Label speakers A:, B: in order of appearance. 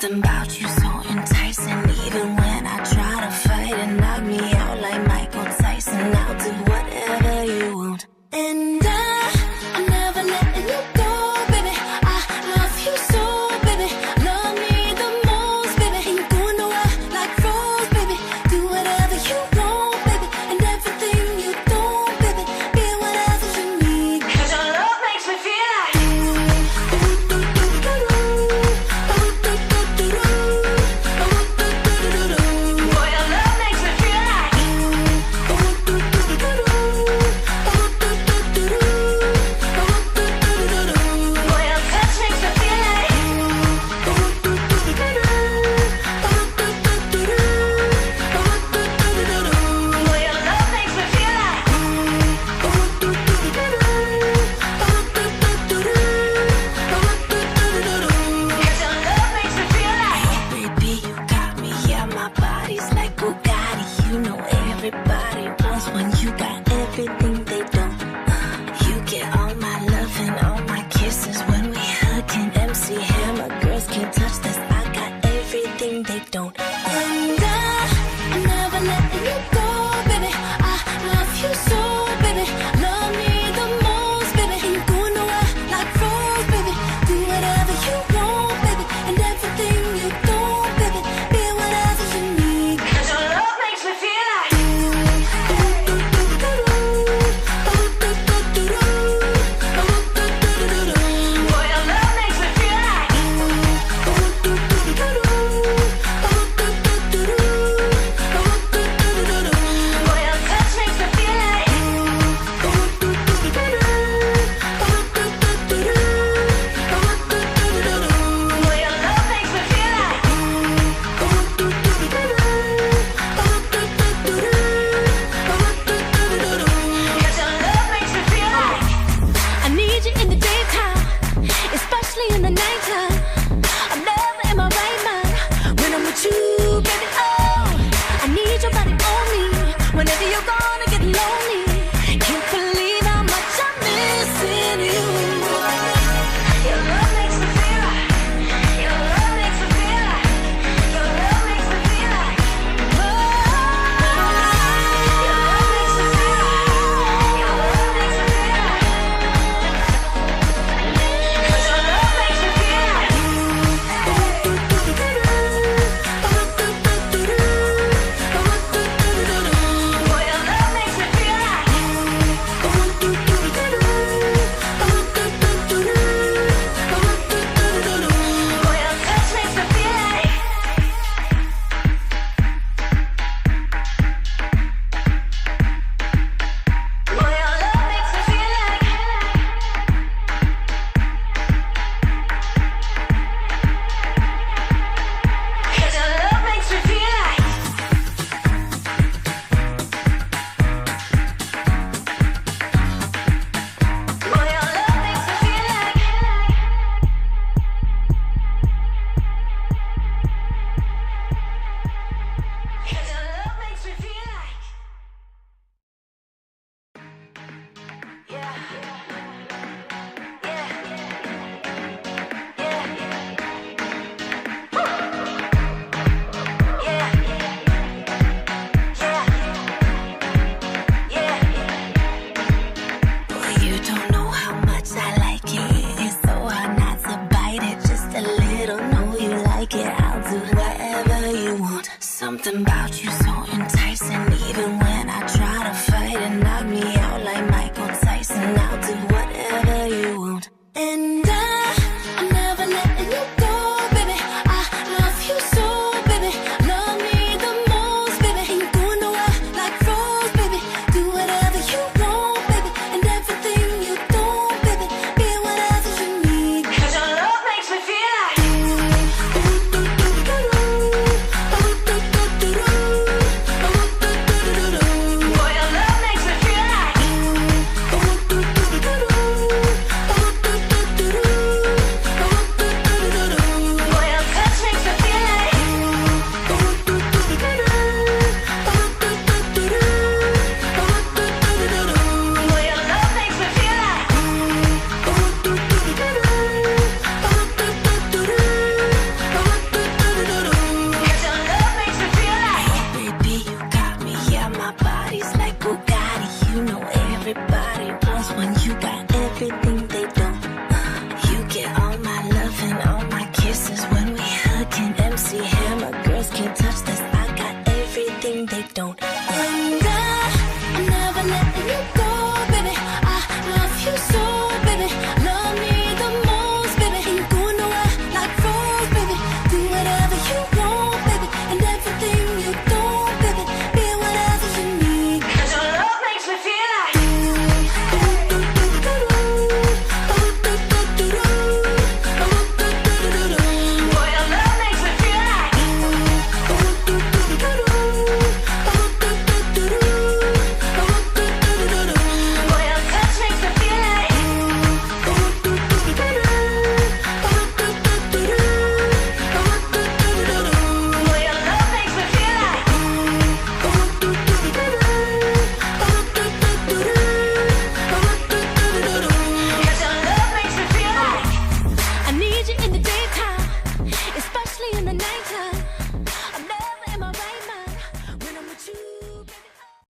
A: Something about you so enticing. Even when I try to fight and knock me out like Michael Tyson, I'll do whatever you want. And I'm never letting you go, baby. I love you so, baby. Love me the most, baby. Ain't going nowhere like Rose, baby. Do whatever you want, baby. And everything you don't, baby. Be whatever you need. 'Cause your love makes me feel like boy, your love makes me feel like boy, your touch makes me feel like boy, your love makes me feel like baby, you got me, yeah, my body's like Bugatti. You know everybody wants when you got everything they don't. You get all my love and all my kisses when we hug and MC Hammer. Girls can't touch this, I got everything they don't. And I'm never letting you go, baby. I love you so, baby. Love me the most, baby. Ain't going nowhere like Rose, baby. Do whatever you want, baby. And everything you don't, baby. Be whatever you need. 'Cause your love makes me feel like boy, your love makes me feel like boy, your touch makes me feel like boy, your love makes me feel like Cause your love makes me feel like I need you in the daytime, especially in the nighttime. I'm never in my right mind when I'm with you, baby. Oh, I need your body on me whenever you're gonna get lonely. Can't believe how much I'm missing you. Your love makes me feel like your love makes me feel like your love makes me feel like oh, your love makes me feel like your love makes me feel like 'cause your love makes me feel like boy, your love makes me feel like boy, your touch makes me feel like boy, your love makes me feel like 'cause your love makes me feel like boy, your love makes me feel like 'cause your love makes me feel like yeah, yeah, yeah, yeah, yeah. Boy, you don't know how much I like it. It's so hard not to bite it. Just a little, know you like it. I'll do whatever you want. Something about you so enticing. Even when I try to fight and knock me out like Michael Tyson, I'll do whatever you want. And I'm never letting you go, baby. I love you so, baby. Love me the most, baby. Ain't going nowhere like Rose, baby. Do whatever you want, baby. And everything you don't, baby. Be whatever you need. 'Cause your love makes me feel like boy, your love makes me feel like they don't. And I'm never letting you go.